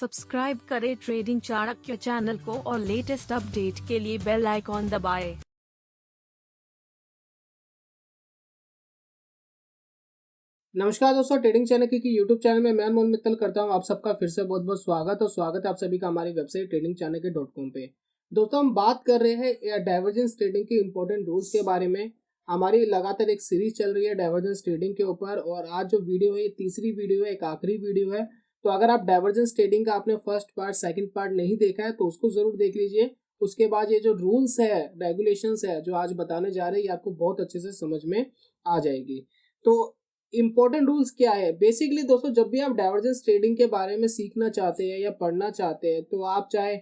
Subscribe करें trading Chanakya channel को और लेटेस्ट अपडेट के लिए बेल आइकॉन दबाएं। नमस्कार दोस्तों, ट्रेडिंग चाणक्य की यूट्यूब चैनल में मैं अनमोल मित्तल करता हूं आप सबका फिर से बहुत बहुत स्वागत है आप सभी का हमारी वेबसाइट tradingchanakya.com पे। दोस्तों, हम बात कर रहे हैं डाइवर्जेंस ट्रेडिंग के इंपॉर्टेंट रूल्स के बारे में। हमारी लगातार एक सीरीज चल रही है डाइवर्जेंस ट्रेडिंग के ऊपर, और आज जो वीडियो है ये तीसरी वीडियो है, एक आखिरी वीडियो है। तो अगर आप डाइवर्जेंस ट्रेडिंग का आपने फर्स्ट पार्ट सेकंड पार्ट नहीं देखा है तो उसको जरूर देख लीजिए। उसके बाद ये जो रूल्स है, रेगुलेशंस है जो आज बताने जा रहे हैं, ये आपको बहुत अच्छे से समझ में आ जाएगी। तो इंपॉर्टेंट रूल्स क्या है? बेसिकली दोस्तों, जब भी आप डाइवर्जेंस ट्रेडिंग के बारे में सीखना चाहते हैं या पढ़ना चाहते हैं, तो आप चाहे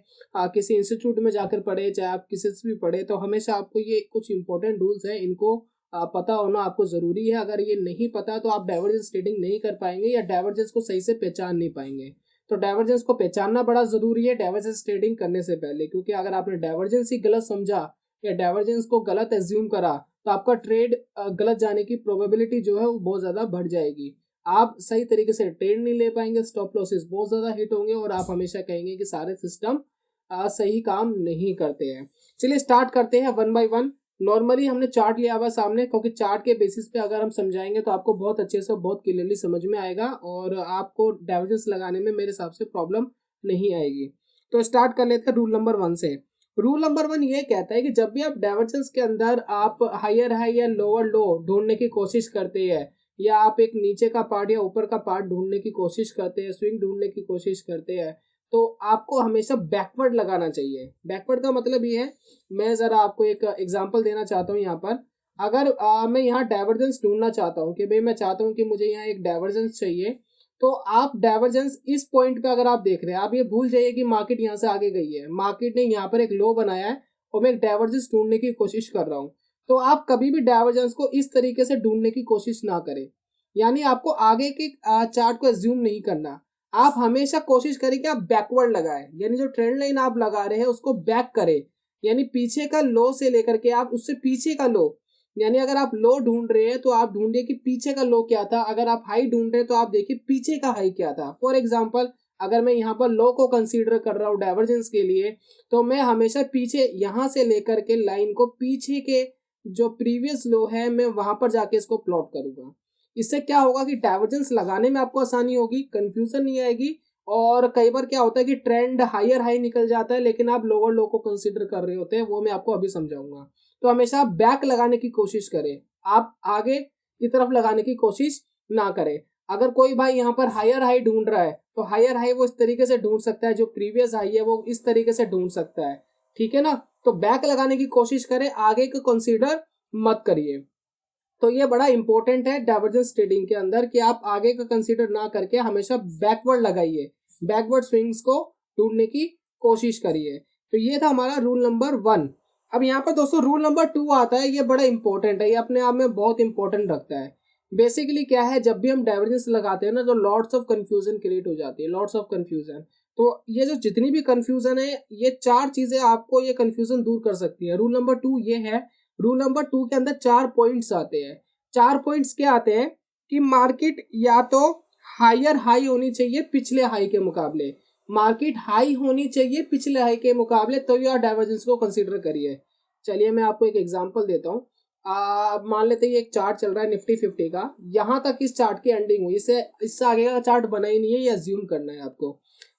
किसी इंस्टीट्यूट में जाकर पढ़े, चाहे आप किसी से भी पढ़े, तो हमेशा आपको ये कुछ इंपॉर्टेंट रूल्स हैं, इनको पता होना आपको ज़रूरी है। अगर ये नहीं पता तो आप डाइवर्जेंस ट्रेडिंग नहीं कर पाएंगे या डाइवर्जेंस को सही से पहचान नहीं पाएंगे। तो डाइवर्जेंस को पहचानना बड़ा ज़रूरी है डाइवर्जेंस ट्रेडिंग करने से पहले, क्योंकि अगर आपने डाइवर्जेंस ही गलत समझा या डाइवर्जेंस को गलत एज्यूम करा तो आपका ट्रेड गलत जाने की प्रोबेबिलिटी जो है वो बहुत ज़्यादा बढ़ जाएगी। आप सही तरीके से ट्रेड नहीं ले पाएंगे, स्टॉप लॉसेस बहुत ज़्यादा हिट होंगे और आप हमेशा कहेंगे कि सारे सिस्टम सही काम नहीं करते हैं। चलिए स्टार्ट करते हैं वन बाय वन। नॉर्मली हमने चार्ट लिया हुआ सामने, क्योंकि चार्ट के बेसिस पे अगर हम समझाएंगे तो आपको बहुत अच्छे से बहुत क्लियरली समझ में आएगा और आपको डाइवर्जेंस लगाने में मेरे हिसाब से प्रॉब्लम नहीं आएगी। तो स्टार्ट कर लेते हैं रूल नंबर 1 से। रूल नंबर 1 ये कहता है कि जब भी आप डाइवर्जेंस के अंदर आप हायर हाई या लोअर लो ढूंढने की कोशिश करते हैं, या आप एक नीचे का पार्ट या ऊपर का पार्ट ढूंढने की कोशिश करते हैं, स्विंग ढूंढने की कोशिश करते हैं, तो आपको हमेशा बैकवर्ड लगाना चाहिए। बैकवर्ड का मतलब ये है, मैं ज़रा आपको एक एग्जांपल देना चाहता हूँ यहाँ पर। अगर मैं यहाँ डाइवर्जेंस ढूंढना चाहता हूँ कि भाई मैं चाहता हूँ कि मुझे यहाँ एक डाइवर्जेंस चाहिए, तो आप डाइवर्जेंस इस पॉइंट पे अगर आप देख रहे हैं, आप ये भूल जाइए कि मार्केट यहाँ से आगे गई है। मार्केट ने यहाँ पर एक लो बनाया है और मैं एक डाइवर्जेंस ढूंढने की कोशिश कर रहा हूँ। तो आप कभी भी डाइवर्जेंस को इस तरीके से ढूंढने की कोशिश ना करें, यानी आपको आगे के चार्ट को एज्यूम नहीं करना। आप हमेशा कोशिश करें कि आप बैकवर्ड लगाएं, यानी जो ट्रेंड लाइन आप लगा रहे हैं उसको बैक करें, यानी पीछे का लो से लेकर के आप उससे पीछे का लो, यानी अगर आप लो ढूंढ रहे हैं तो आप ढूंढिए कि पीछे का लो क्या था। अगर आप हाई ढूंढ रहे हैं तो आप देखिए पीछे का हाई क्या था। फॉर एग्जांपल, अगर मैं यहाँ पर लो को कंसीडर कर रहा हूँ डाइवर्जेंस के लिए, तो मैं हमेशा पीछे यहाँ से लेकर के लाइन को पीछे के जो प्रीवियस लो है मैं वहां पर जाके इसको प्लॉट करूंगा। इससे क्या होगा कि डाइवर्जेंस लगाने में आपको आसानी होगी, कंफ्यूजन नहीं आएगी। और कई बार क्या होता है कि ट्रेंड हायर हाई निकल जाता है लेकिन आप लोअर लो को कंसीडर कर रहे होते हैं, वो मैं आपको अभी समझाऊंगा। तो हमेशा आप बैक लगाने की कोशिश करें, आप आगे की तरफ लगाने की कोशिश ना करें। अगर कोई भाई यहाँ पर हायर हाई ढूंढ रहा है तो हायर हाई वो इस तरीके से ढूंढ सकता है, जो प्रीवियस हाई है वो इस तरीके से ढूंढ सकता है, ठीक है ना। तो बैक लगाने की कोशिश करें, आगे को कंसीडर मत करिए। तो ये बड़ा इंपॉर्टेंट है डाइवर्जेंस ट्रेडिंग के अंदर कि आप आगे का कंसीडर ना करके हमेशा बैकवर्ड लगाइए, बैकवर्ड स्विंग्स को ढूंढने की कोशिश करिए। तो ये था हमारा रूल नंबर 1। अब यहाँ पर दोस्तों रूल नंबर 2 आता है, ये बड़ा इंपॉर्टेंट है, ये अपने आप में बहुत इंपॉर्टेंट रखता है। बेसिकली क्या है, जब भी हम डाइवर्जेंस लगाते हैं ना तो लॉट्स ऑफ कंफ्यूजन क्रिएट हो जाती है, लॉट्स ऑफ कंफ्यूजन। तो ये जो जितनी भी कंफ्यूजन है, ये 4 चीजें आपको ये कंफ्यूजन दूर कर सकती है। रूल नंबर 2 ये है। रूल नंबर 2 के अंदर 4 पॉइंट्स आते हैं। 4 पॉइंट्स क्या आते हैं कि मार्केट या तो हायर हाई होनी चाहिए पिछले हाई के मुकाबले, मार्केट हाई होनी चाहिए पिछले हाई के मुकाबले, तो आप डाइवर्जेंस को कंसीडर करिए। चलिए मैं आपको एक एग्जांपल देता हूँ। मान लेते हैं एक चार्ट चल रहा है निफ्टी 50 का, यहाँ तक इस चार्ट की एंडिंग हुई, इससे आगे का चार्ट बना ही नहीं है, ये अज्यूम करना है आपको।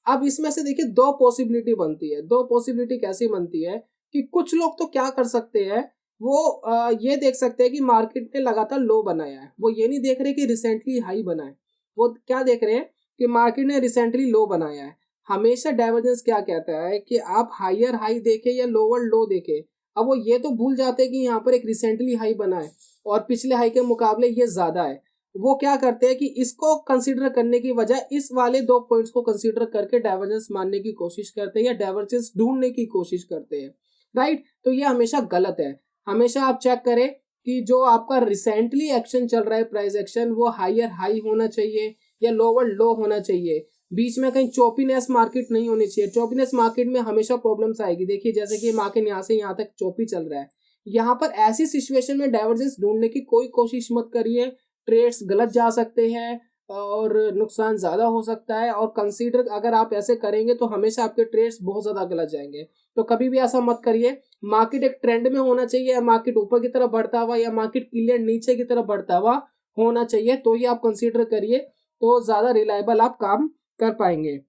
अब इसमें से देखिए 2 पॉसिबिलिटी बनती है। 2 पॉसिबिलिटी कैसी बनती है कि कुछ लोग तो क्या कर सकते हैं, वो ये देख सकते हैं कि मार्केट ने लगातार लो बनाया है, वो ये नहीं देख रहे कि रिसेंटली हाई बना है, वो क्या देख रहे हैं कि मार्केट ने रिसेंटली लो बनाया है। हमेशा डाइवर्जेंस क्या कहता है कि आप हायर हाई देखें या लोअर लो देखें। अब वो ये तो भूल जाते हैं कि यहाँ पर एक रिसेंटली हाई बना है और पिछले हाई के मुकाबले ये ज्यादा है। वो क्या करते हैं कि इसको कंसीडर करने की वजह इस वाले 2 पॉइंट्स को कंसीडर करके डाइवर्जेंस मानने की कोशिश करते हैं या डाइवर्जेंस ढूंढने की कोशिश करते हैं, राइट। तो ये हमेशा गलत है। हमेशा आप चेक करें कि जो आपका रिसेंटली एक्शन चल रहा है, प्राइस एक्शन, वो हायर हाई होना चाहिए या लोअर लो होना चाहिए। बीच में कहीं चौपीनेस मार्केट नहीं होनी चाहिए। चौपीनेस मार्केट में हमेशा प्रॉब्लम्स आएगी। देखिए जैसे कि मार्केट यहाँ से यहाँ तक चौपी चल रहा है, यहाँ पर ऐसी सिचुएशन में डाइवर्जेंस ढूंढने की कोई कोशिश मत करिए। ट्रेड्स गलत जा सकते हैं, और नुकसान ज़्यादा हो सकता है। और कंसीडर अगर आप ऐसे करेंगे तो हमेशा आपके ट्रेड्स बहुत ज़्यादा गलत जाएंगे। तो कभी भी ऐसा मत करिए। मार्केट एक ट्रेंड में होना चाहिए, या मार्केट ऊपर की तरफ बढ़ता हुआ, या मार्केट क्लियर नीचे की तरफ बढ़ता हुआ होना चाहिए, तो ही आप कंसीडर करिए, तो ज़्यादा रिलायबल आप काम कर पाएंगे।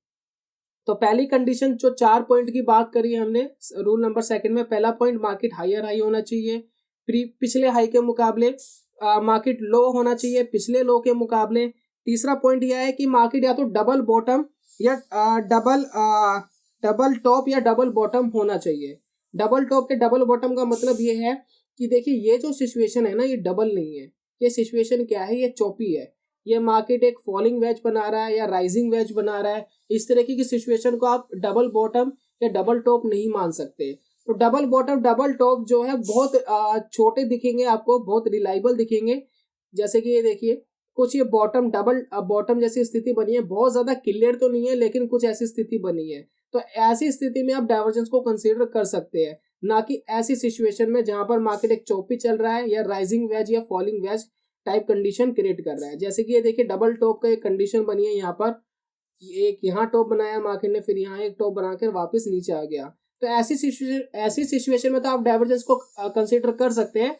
तो पहली कंडीशन जो 4 पॉइंट की बात करी हमने, रूल नंबर सेकंड में पहला पॉइंट मार्केट हायर हाई होना चाहिए पिछले हाई के मुकाबले, मार्केट लो होना चाहिए पिछले लो के मुकाबले। तीसरा पॉइंट यह है कि मार्केट या तो डबल बॉटम या डबल टॉप या डबल बॉटम होना चाहिए। डबल टॉप के डबल बॉटम का मतलब ये है कि देखिए ये जो सिचुएशन है ना, ये डबल नहीं है। ये सिचुएशन क्या है, ये चौपी है। ये मार्केट एक फॉलिंग वेज बना रहा है या राइजिंग वेज बना रहा है। इस तरीके की सिचुएशन को आप डबल बॉटम या डबल टॉप नहीं मान सकते। तो डबल बॉटम डबल टॉप जो है बहुत छोटे दिखेंगे आपको, बहुत रिलायबल दिखेंगे। जैसे कि ये देखिए कुछ ये बॉटम डबल बॉटम जैसी स्थिति बनी है, बहुत ज्यादा क्लियर तो नहीं है लेकिन कुछ ऐसी स्थिति बनी है। तो ऐसी स्थिति में आप डाइवर्जेंस को कंसीडर कर सकते हैं, ना कि ऐसी सिचुएशन में जहां पर मार्केट एक चौपी चल रहा है या राइजिंग वेज या falling veg type condition create कर रहा है। जैसे कि ये देखिए डबल टॉप का एक कंडीशन बनी है, यहाँ पर एक यहाँ टॉप बनाया मार्केट ने, फिर यहाँ एक टॉप बनाकर वापस नीचे आ गया। तो ऐसी सिचुएशन में तो आप डाइवर्जेंस को कंसीडर कर सकते हैं।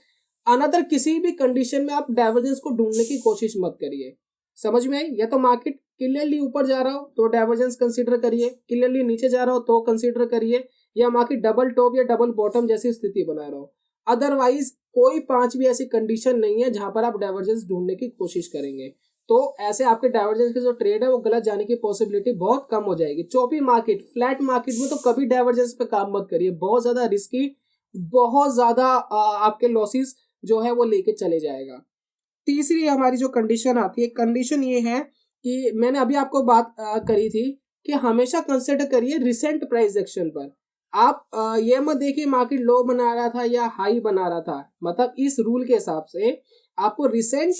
अनदर किसी भी कंडीशन में आप डाइवर्जेंस को ढूंढने की कोशिश मत करिए। समझ में आई? या तो मार्केट क्लियरली ऊपर जा रहा हो तो डाइवर्जेंस कंसीडर करिए, क्लियरली नीचे जा रहा हो तो कंसीडर करिए, या मार्केट डबल टॉप या डबल बॉटम जैसी स्थिति बना रहा हो। अदरवाइज कोई 5 भी ऐसी कंडीशन नहीं है जहां पर आप डाइवर्जेंस ढूंढने की कोशिश करेंगे। तो ऐसे आपके डाइवर्जेंस के जो ट्रेड है वो गलत जाने की पॉसिबिलिटी बहुत कम हो जाएगी। चौपी मार्केट फ्लैट मार्केट में तो कभी डाइवर्जेंस पे काम मत करिए, बहुत ज्यादा रिस्की, बहुत ज्यादा आपके लॉसेस जो है वो लेके चले जाएगा। तीसरी हमारी जो कंडीशन आती है, कंडीशन ये है कि मैंने अभी आपको बात करी थी कि हमेशा कंसिडर करिए रिसेंट प्राइस एक्शन पर। आप ये मत देखिए मार्केट लो बना रहा था या हाई बना रहा था, मतलब इस रूल के हिसाब से आपको रिसेंट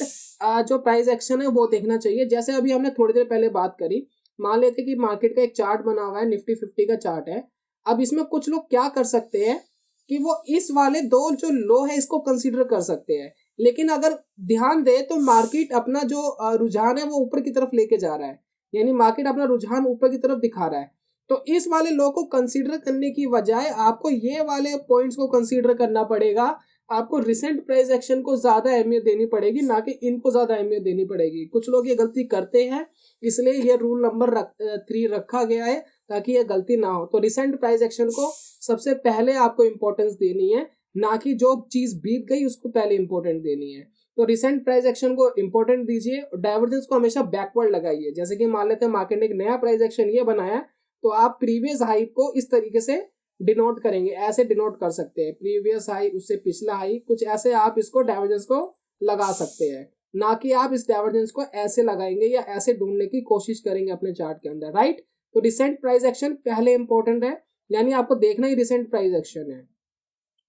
जो प्राइस एक्शन है वो देखना चाहिए। जैसे अभी हमने थोड़ी देर पहले बात करी, मान लेते कि मार्केट का एक चार्ट बना हुआ है, निफ्टी 50 का चार्ट है। अब इसमें कुछ लोग क्या कर सकते हैं कि वो इस वाले दो जो लो है इसको कंसीडर कर सकते हैं, लेकिन अगर ध्यान दे तो मार्केट अपना जो रुझान है वो ऊपर की तरफ लेके जा रहा है, यानी मार्केट अपना रुझान ऊपर की तरफ दिखा रहा है। तो इस वाले लो को कंसीडर करने की बजाय आपको ये वाले पॉइंट्स को कंसीडर करना पड़ेगा। आपको रिसेंट प्राइस एक्शन को ज्यादा अहमियत देनी पड़ेगी, ना कि इनको ज्यादा अहमियत देनी पड़ेगी। कुछ लोग ये गलती करते हैं, इसलिए ये रूल नंबर 3 रखा गया है ताकि ये गलती ना हो। तो रिसेंट प्राइस एक्शन को सबसे पहले आपको इंपॉर्टेंस देनी है, ना कि जो चीज बीत गई उसको पहले इंपॉर्टेंट देनी है। तो रिसेंट प्राइस एक्शन को इंपॉर्टेंट दीजिए और डाइवर्जेंस को हमेशा बैकवर्ड लगाइए। जैसे कि मान लेते हैं मार्केट ने एक नया प्राइस एक्शन ये बनाया, तो आप प्रीवियस हाई को इस तरीके से डिनोट करेंगे, ऐसे डिनोट कर सकते हैं, प्रीवियस हाई उससे पिछला हाई, कुछ ऐसे आप इसको डाइवर्जेंस को लगा सकते हैं, ना कि आप इस डाइवर्जेंस को ऐसे लगाएंगे या ऐसे ढूंढने की कोशिश करेंगे अपने चार्ट के अंदर, राइट। तो रिसेंट प्राइस एक्शन पहले इंपॉर्टेंट है, यानी आपको देखना ही रिसेंट प्राइस एक्शन है।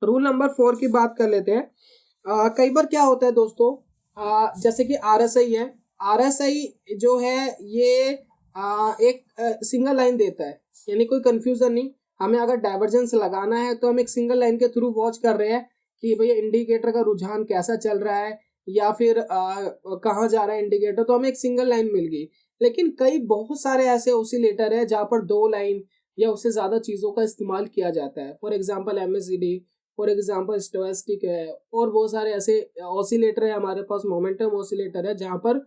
रूल नंबर 4 की बात कर लेते हैं। कई बार क्या होता है दोस्तों, जैसे कि आरएसआई है, आरएसआई जो है ये एक सिंगल लाइन देता है, यानी कोई कंफ्यूजन नहीं। हमें अगर डाइवर्जेंस लगाना है तो हम एक सिंगल लाइन के थ्रू वॉच कर रहे हैं कि भैया इंडिकेटर का रुझान कैसा चल रहा है या फिर कहाँ जा रहा है इंडिकेटर, तो हमें एक सिंगल लाइन मिल गई। लेकिन कई बहुत सारे ऐसे ऑसिलेटर है जहाँ पर 2 लाइन या उससे ज्यादा चीजों का इस्तेमाल किया जाता है। For example MACD, for example stochastic है, और बहुत सारे ऐसे ऑसिलेटर है हमारे पास, मोमेंटम ऑसिलेटर है, जहाँ पर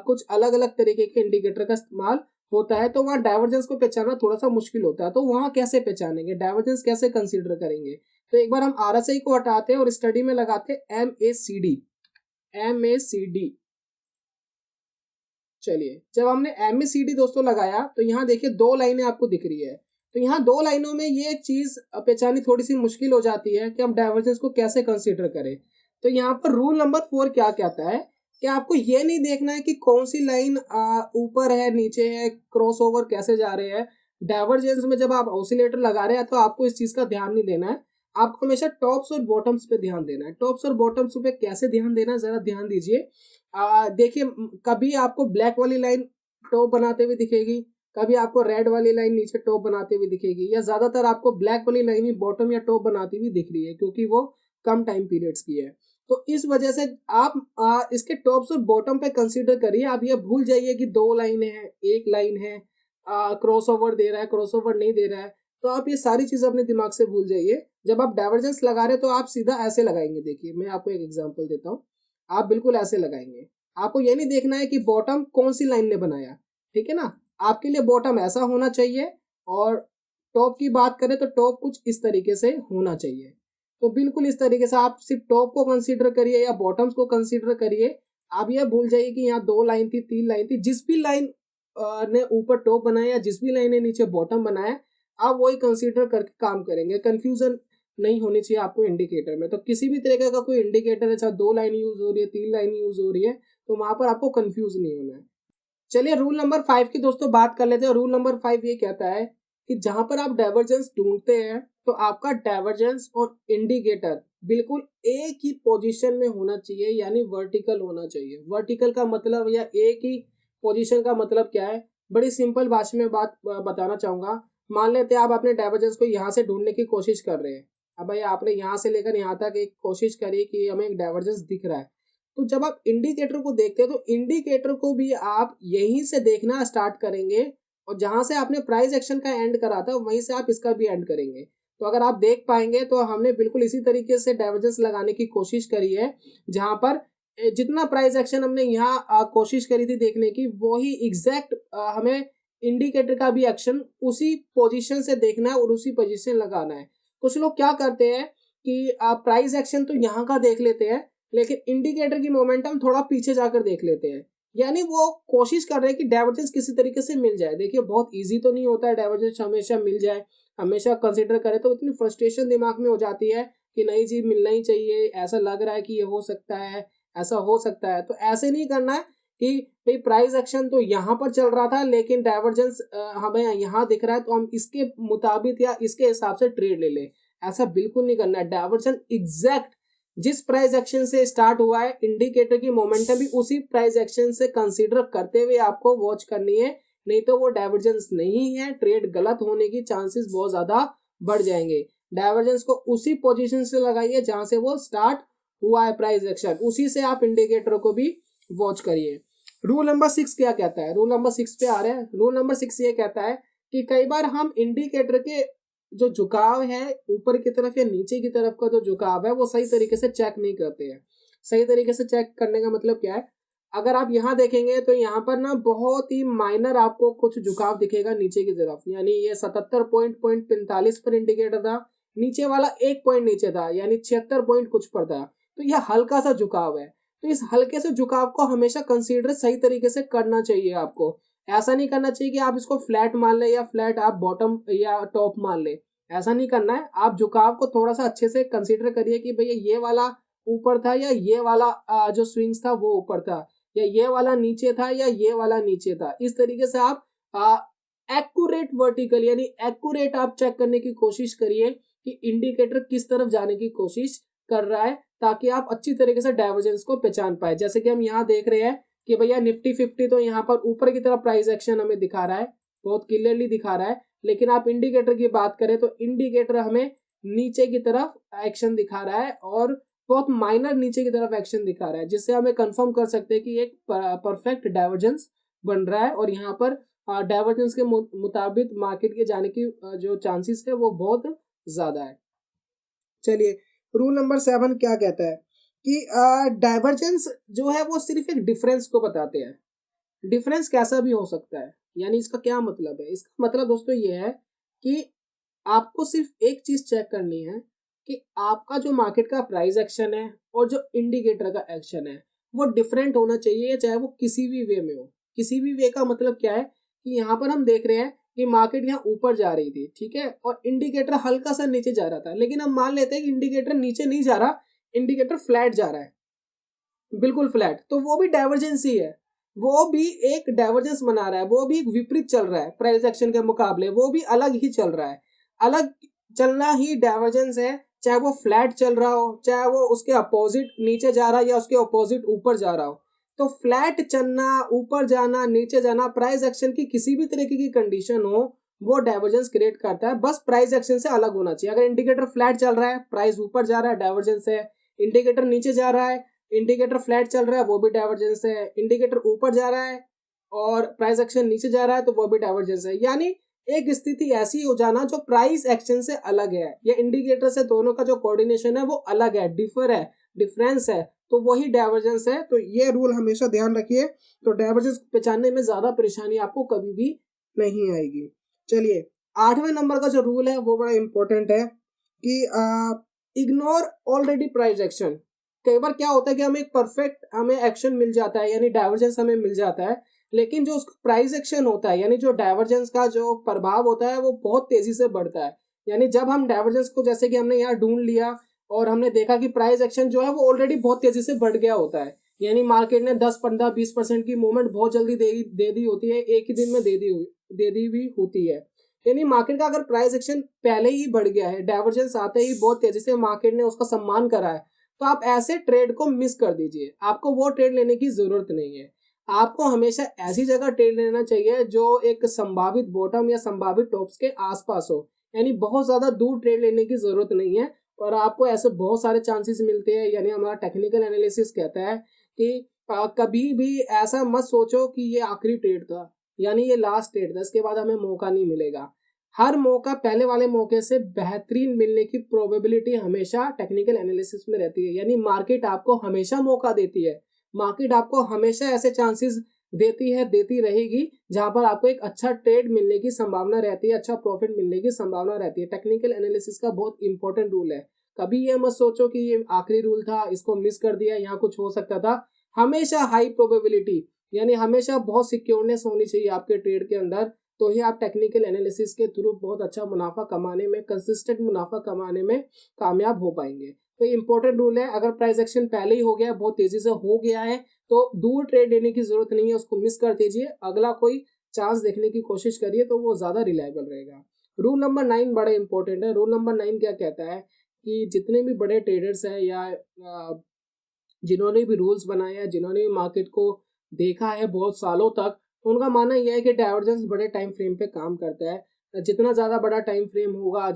कुछ अलग अलग तरीके के इंडिकेटर का इस्तेमाल होता है। तो वहाँ डाइवर्जेंस को पहचानना थोड़ा सा मुश्किल होता है। तो वहाँ कैसे पहचानेंगे, डाइवर्जेंस कैसे कंसीडर करेंगे? तो एक बार हम RSI को हटाते हैं और स्टडी में लगाते हैं MACD। चलिए, जब हमने MACD दोस्तों लगाया तो यहाँ देखिए 2 लाइनें आपको दिख रही है। तो यहाँ 2 लाइनों में ये चीज पहचाननी थोड़ी सी मुश्किल हो जाती है कि हम डाइवर्जेंस को कैसे कंसीडर करें। तो यहाँ पर रूल नंबर 4 क्या कहता है कि आपको ये नहीं देखना है कि कौन सी लाइन ऊपर है नीचे है, क्रॉसओवर कैसे जा रहे हैं। डाइवर्जेंस में जब आप ऑसिलेटर लगा रहे हैं तो आपको इस चीज का ध्यान नहीं देना है, आपको हमेशा टॉप्स और बॉटम्स पे ध्यान देना है। टॉप्स और बॉटम्स पे कैसे ध्यान देना है, जरा ध्यान दीजिए। देखिए, कभी आपको ब्लैक वाली लाइन टॉप बनाते हुए दिखेगी, कभी आपको रेड वाली लाइन नीचे टॉप बनाते हुए दिखेगी, या ज्यादातर आपको ब्लैक वाली लाइन ही बॉटम या टॉप बनाती हुई दिख रही है, क्योंकि वो कम टाइम पीरियड्स की है। तो इस वजह से आप इसके टॉप्स और बॉटम पे कंसीडर करिए। आप ये भूल जाइए कि 2 लाइन है, 1 लाइन है, क्रॉसओवर दे रहा है, क्रॉसओवर नहीं दे रहा है। तो आप ये सारी चीज़ अपने दिमाग से भूल जाइए। जब आप डाइवर्जेंस लगा रहे हैं तो आप सीधा ऐसे लगाएंगे। देखिए मैं आपको एक एग्जांपल देता हूँ। आप बिल्कुल ऐसे लगाएंगे। आपको ये नहीं देखना है कि बॉटम कौन सी लाइन ने बनाया, ठीक है ना। आपके लिए बॉटम ऐसा होना चाहिए और टॉप की बात करें तो टॉप कुछ इस तरीके से होना चाहिए। तो बिल्कुल इस तरीके से आप सिर्फ टॉप को कंसीडर करिए या बॉटम्स को कंसीडर करिए। आप ये भूल जाइए कि यहाँ 2 लाइन थी, 3 लाइन थी। जिस भी लाइन ने ऊपर टॉप बनाया या जिस भी लाइन ने नीचे बॉटम बनाया, आप वही कंसीडर करके काम करेंगे। कंफ्यूजन नहीं होनी चाहिए आपको इंडिकेटर में। तो किसी भी तरीके का कोई इंडिकेटर है, चाहे 2 लाइन यूज हो रही है, 3 लाइन यूज हो रही है, तो वहां पर आपको कंफ्यूज नहीं होना है। चलिए रूल नंबर 5 की दोस्तों बात कर लेते हैं। रूल नंबर 5 ये कहता है कि जहां पर आप डाइवर्जेंस ढूंढते हैं तो आपका डाइवर्जेंस और इंडिकेटर बिल्कुल एक ही पोजीशन में होना चाहिए, यानी वर्टिकल होना चाहिए। वर्टिकल का मतलब या एक ही पोजीशन का मतलब क्या है, बड़ी सिंपल भाषा में बात बताना चाहूंगा। मान लेते हैं आप अपने डाइवर्जेंस को यहाँ से ढूंढने की कोशिश कर रहे हैं। अब भाई आपने यहाँ से लेकर यहाँ तक एक कोशिश करी कि हमें एक डाइवर्जेंस दिख रहा है। तो जब आप इंडिकेटर को देखते हैं तो इंडिकेटर को भी आप यहीं से देखना स्टार्ट करेंगे और जहां से आपने प्राइस एक्शन का एंड करा था वहीं से आप इसका भी एंड करेंगे। तो अगर आप देख पाएंगे तो हमने बिल्कुल इसी तरीके से डाइवर्जेंस लगाने की कोशिश करी है, जहां पर जितना प्राइस एक्शन हमने यहाँ कोशिश करी थी देखने की, वही एग्जैक्ट हमें इंडिकेटर का भी एक्शन उसी पोजीशन से देखना है और उसी पोजीशन लगाना है। कुछ लोग क्या करते हैं कि प्राइस एक्शन तो यहाँ का देख लेते हैं लेकिन इंडिकेटर की मोमेंटम थोड़ा पीछे जाकर देख लेते हैं, यानी वो कोशिश कर रहे हैं कि डाइवर्जेंस किसी तरीके से मिल जाए। देखिए बहुत इजी तो नहीं होता है डाइवर्जेंस हमेशा मिल जाए, हमेशा कंसीडर करें तो इतनी फ्रस्ट्रेशन दिमाग में हो जाती है कि नहीं जी मिलना ही चाहिए, ऐसा लग रहा है कि ये हो सकता है, ऐसा हो सकता है। तो ऐसे नहीं करना है कि भाई प्राइस एक्शन तो यहाँ पर चल रहा था लेकिन डाइवर्जेंस हमें यहाँ दिख रहा है तो हम इसके मुताबिक या इसके हिसाब से ट्रेड ले लें। ऐसा बिल्कुल नहीं करना है। डाइवर्जन एग्जैक्ट जिस प्राइस एक्शन से स्टार्ट हुआ है, इंडिकेटर की मोमेंटम भी उसी प्राइस एक्शन से कंसीडर करते हुए आपको वॉच करनी है, नहीं तो वो डाइवर्जेंस नहीं है, ट्रेड गलत होने की चांसेस बहुत ज्यादा बढ़ जाएंगे। डाइवर्जेंस को उसी पोजीशन से लगाइए जहां से वो स्टार्ट हुआ है प्राइस एक्शन, उसी से आप इंडिकेटर को भी वॉच करिए। रूल नंबर 6 क्या कहता है, रूल नंबर 6 पे आ रहे हैं। रूल नंबर 6 ये कहता है कि कई बार हम इंडिकेटर के जो झुकाव है ऊपर की तरफ या नीचे की तरफ का जो झुकाव है वो सही तरीके से चेक नहीं करते हैं। सही तरीके से चेक करने का मतलब क्या है, अगर आप यहाँ देखेंगे तो यहाँ पर ना बहुत ही माइनर आपको कुछ झुकाव दिखेगा नीचे की तरफ, यानी ये 77.45 पर इंडिकेटर था, नीचे वाला 1 पॉइंट नीचे था, यानी 76 पॉइंट कुछ पर था। तो यह हल्का सा झुकाव है। तो इस हल्के से झुकाव को हमेशा कंसीडर सही तरीके से करना चाहिए आपको। ऐसा नहीं करना चाहिए कि आप इसको फ्लैट मान ले या फ्लैट आप बॉटम या टॉप मान ले, ऐसा नहीं करना है। आप झुकाव को थोड़ा सा अच्छे से कंसीडर करिए कि भैया ये वाला ऊपर था या ये वाला जो स्विंग्स था वो ऊपर था, या ये वाला नीचे था या ये वाला नीचे था। इस तरीके से आप एक्यूरेट वर्टिकल यानी एक्यूरेट आप चेक करने की कोशिश करिए कि इंडिकेटर किस तरफ जाने की कोशिश कर रहा है, ताकि आप अच्छी तरीके से डाइवर्जेंस को पहचान पाए। जैसे कि हम यहाँ देख रहे हैं कि भैया निफ्टी 50 तो यहाँ पर ऊपर की तरफ प्राइस एक्शन हमें दिखा रहा है, बहुत क्लियरली दिखा रहा है, लेकिन आप इंडिकेटर की बात करें तो इंडिकेटर हमें नीचे की तरफ एक्शन दिखा रहा है और बहुत माइनर नीचे की तरफ एक्शन दिखा रहा है, जिससे हमें कंफर्म कर सकते हैं कि एक परफेक्ट डाइवर्जेंस बन रहा है और यहाँ पर डाइवर्जेंस के मुताबिक मार्केट के जाने की जो चांसेस है वो बहुत ज्यादा है। चलिए रूल नंबर 7 क्या कहता है कि डाइवर्जेंस जो है वो सिर्फ एक डिफरेंस को बताते हैं। डिफरेंस कैसा भी हो सकता है, यानी इसका क्या मतलब है, इसका मतलब दोस्तों ये है कि आपको सिर्फ एक चीज चेक करनी है कि आपका जो मार्केट का प्राइस एक्शन है और जो इंडिकेटर का एक्शन है वो डिफरेंट होना चाहिए, चाहे वो किसी भी वे में हो। किसी भी वे का मतलब क्या है कि यहाँ पर हम देख रहे हैं कि मार्केट यहाँ ऊपर जा रही थी, ठीक है, और इंडिकेटर हल्का सा नीचे जा रहा था, लेकिन हम मान लेते हैं कि इंडिकेटर नीचे नहीं जा रहा, इंडिकेटर फ्लैट जा रहा है, बिल्कुल फ्लैट, तो वो भी डाइवर्जेंस ही है, वो भी एक डाइवर्जेंस बना रहा है, वो भी एक विपरीत चल रहा है प्राइस एक्शन के मुकाबले, वो भी अलग ही चल रहा है। अलग चलना ही डाइवर्जेंस है, चाहे वो फ्लैट चल रहा हो, चाहे वो उसके अपोजिट नीचे जा रहा है या उसके अपोजिट ऊपर जा रहा हो। तो फ्लैट चलना, ऊपर जाना, नीचे जाना, प्राइस एक्शन की किसी भी तरीके की कंडीशन हो वो डाइवर्जेंस क्रिएट करता है, बस प्राइस एक्शन से अलग होना चाहिए। अगर इंडिकेटर फ्लैट चल रहा है, प्राइस ऊपर जा रहा है, डाइवर्जेंस है। इंडिकेटर नीचे जा रहा है, इंडिकेटर फ्लैट चल रहा है, वो भी डाइवर्जेंस है। इंडिकेटर ऊपर जा रहा है और प्राइस एक्शन नीचे जा रहा है तो वो भी डाइवर्जेंस है। यानी एक स्थिति ऐसी हो जाना जो प्राइस एक्शन से अलग है या इंडिकेटर से दोनों का जो कोऑर्डिनेशन है वो अलग है, डिफरेंस है, तो वही डाइवर्जेंस है। तो ये रूल हमेशा ध्यान रखिए। तो डाइवर्जेंस पहचानने में ज्यादा परेशानी आपको कभी भी नहीं आएगी। चलिए 8वें नंबर का जो रूल है वो बड़ा इंपॉर्टेंट है कि इग्नोर ऑलरेडी प्राइस एक्शन। कई बार क्या होता है कि हमें एक्शन मिल जाता है, यानी डाइवर्जेंस हमें मिल जाता है, लेकिन जो उसका प्राइस एक्शन होता है यानी जो डाइवर्जेंस का जो प्रभाव होता है वो बहुत तेजी से बढ़ता है। यानी जब हम डाइवर्जेंस को, जैसे कि हमने यहाँ ढूंढ लिया और हमने देखा कि प्राइस एक्शन जो है वो ऑलरेडी बहुत तेजी से बढ़ गया होता है, यानी मार्केट ने 10, 15, 20% की मूवमेंट बहुत जल्दी दे दी होती है, एक ही दिन में दे दी हुई होती है। यानी मार्केट का अगर प्राइस एक्शन पहले ही बढ़ गया है, डाइवर्जेंस आते ही बहुत तेजी से मार्केट ने उसका सम्मान करा है, तो आप ऐसे ट्रेड को मिस कर दीजिए। आपको वो ट्रेड लेने की जरूरत नहीं है। आपको हमेशा ऐसी जगह ट्रेड लेना चाहिए जो एक संभावित बॉटम या संभावित टॉप्स के आसपास हो, यानी बहुत ज्यादा दूर ट्रेड लेने की जरूरत नहीं है। और आपको ऐसे बहुत सारे चांसेस मिलते हैं, यानी हमारा टेक्निकल एनालिसिस कहता है कि कभी भी ऐसा मत सोचो कि ये आखिरी ट्रेड था, यानी ये लास्ट ट्रेड था, इसके बाद हमें मौका नहीं मिलेगा। हर मौका पहले वाले मौके से बेहतरीन मिलने की प्रोबेबिलिटी हमेशा टेक्निकल एनालिसिस में रहती है। यानी मार्केट आपको हमेशा मौका देती है, मार्केट आपको हमेशा ऐसे चांसेस देती रहेगी जहां पर आपको एक अच्छा ट्रेड मिलने की संभावना रहती है, अच्छा प्रॉफिट मिलने की संभावना रहती है। टेक्निकल एनालिसिस का बहुत इंपॉर्टेंट रूल है। कभी ये मत सोचो कि ये आखिरी रूल था, इसको मिस कर दिया, यहाँ कुछ हो सकता था। हमेशा हाई प्रोबेबिलिटी, यानी हमेशा बहुत सिक्योरनेस होनी चाहिए आपके ट्रेड के अंदर, तो ही आप टेक्निकल एनालिसिस के थ्रू बहुत अच्छा मुनाफा कमाने में, कंसिस्टेंट मुनाफा कमाने में कामयाब हो पाएंगे। तो इंपॉर्टेंट रूल है, अगर प्राइस एक्शन पहले ही हो गया, बहुत तेजी से हो गया है, तो दूर ट्रेड लेने की जरूरत नहीं है, उसको मिस कर दीजिए। अगला कोई चांस देखने की कोशिश करिए तो वो ज्यादा रिलायबल रहेगा। रूल नंबर 9 बड़ा इंपॉर्टेंट है। रूल नंबर 9 क्या कहता है कि जितने भी बड़े ट्रेडर्स हैं या जिन्होंने भी रूल्स बनाए हैं, जिन्होंने भी मार्केट को देखा है बहुत सालों तक, तो उनका मानना यह है कि डाइवर्जेंस बड़े टाइम फ्रेम पे काम करता है। जितना ज़्यादा बड़ा टाइम फ्रेम होगा,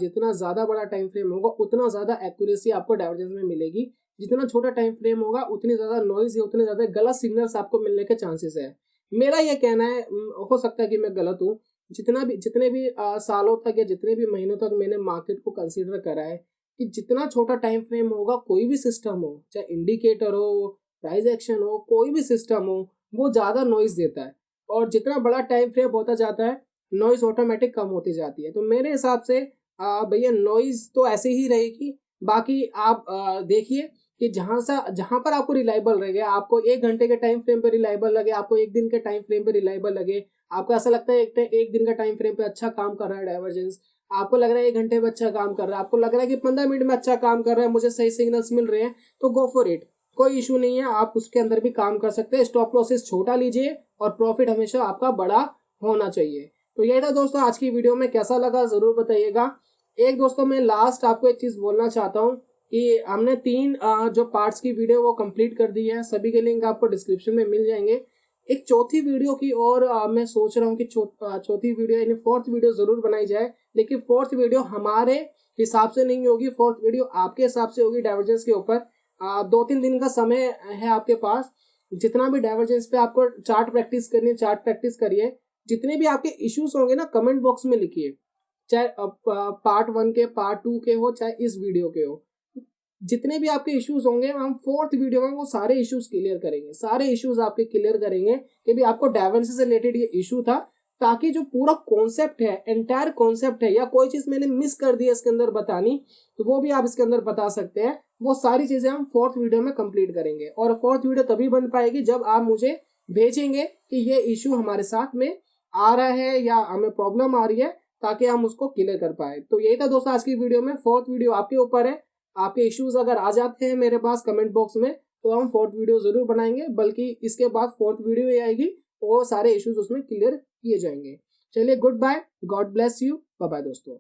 उतना ज़्यादा एक्यूरेसी आपको डाइवर्जेंस में मिलेगी। जितना छोटा टाइम फ्रेम होगा उतनी ज़्यादा नॉइज या उतने ज़्यादा गलत सिग्नल्स आपको मिलने के चांसेस है। मेरा यह कहना है, हो सकता है कि मैं गलत हूँ, जितने भी सालों तक या जितने भी महीनों तक मैंने मार्केट को कंसिडर करा है कि जितना छोटा टाइम फ्रेम होगा, कोई भी सिस्टम हो, चाहे इंडिकेटर हो, प्राइस एक्शन हो, कोई भी सिस्टम हो, वो ज़्यादा नॉइज देता है। और जितना बड़ा टाइम फ्रेम होता जाता है, नॉइज ऑटोमेटिक कम होती जाती है। तो मेरे हिसाब से भैया नॉइज तो ऐसे ही रहेगी। बाकी आप देखिए कि जहां पर आपको रिलायबल लगे, आपको 1 घंटे के टाइम फ्रेम पे रिलायबल लगे, आपको 1 दिन के टाइम फ्रेम पे रिलायबल लगे, आपको ऐसा लगता है एक दिन का टाइम फ्रेम पे अच्छा काम कर रहा है डाइवर्जेंस, आपको लग रहा है 1 घंटे में अच्छा काम कर रहा है, आपको लग रहा है कि 15 मिनट में अच्छा काम कर रहा है, मुझे सही सिग्नल्स मिल रहे हैं, तो गो फॉर इट, कोई इशू नहीं है, आप उसके अंदर भी काम कर सकते हैं। स्टॉप लॉसेस छोटा लीजिए और प्रॉफिट हमेशा आपका बड़ा होना चाहिए। तो यही था दोस्तों आज की वीडियो में, कैसा लगा जरूर बताइएगा। एक दोस्तों मैं लास्ट आपको एक चीज बोलना चाहता हूँ कि हमने 3 जो पार्ट्स की वीडियो वो कंप्लीट कर दी है, सभी के लिंक आपको डिस्क्रिप्शन में मिल जाएंगे। एक चौथी वीडियो की और मैं सोच रहा हूँ कि चौथी वीडियो यानी 4th वीडियो जरूर बनाई जाए, लेकिन 4th वीडियो हमारे हिसाब से नहीं होगी, 4th वीडियो आपके हिसाब से होगी डाइवर्जेंस के ऊपर। 2-3 दिन का समय है आपके पास, जितना भी डाइवर्जेंस पे आपको चार्ट प्रैक्टिस करनी है, चार्ट प्रैक्टिस करिए। जितने भी आपके इश्यूज होंगे ना, कमेंट बॉक्स में लिखिए, चाहे पार्ट 1 के, पार्ट 2 के हो, चाहे इस वीडियो के हो। जितने भी आपके इश्यूज होंगे हम 4th वीडियो में वो सारे इश्यूज क्लियर करेंगे, सारे इश्यूज आपके क्लियर करेंगे कि भी आपको डाइवर्जेंस से रिलेटेड ये इशू था, ताकि जो पूरा कॉन्सेप्ट है, एंटायर कॉन्सेप्ट है, या कोई चीज मैंने मिस कर दी है इसके अंदर बतानी, तो वो भी आप इसके अंदर बता सकते हैं। वो सारी चीजें हम 4th वीडियो में कंप्लीट करेंगे। और 4th वीडियो तभी बन पाएगी जब आप मुझे भेजेंगे कि ये इशू हमारे साथ में आ रहा है या हमें प्रॉब्लम आ रही है, ताकि हम उसको क्लियर कर पाए। तो यही था दोस्तों आज की वीडियो में। 4th वीडियो आपके ऊपर है, आपके इश्यूज अगर आ जाते हैं मेरे पास कमेंट बॉक्स में, तो हम 4th वीडियो जरूर बनाएंगे, बल्कि इसके बाद 4th वीडियो ही आएगी, वो सारे इश्यूज उसमें क्लियर किए जाएंगे। चलिए, good bye, God bless you, bye bye दोस्तों।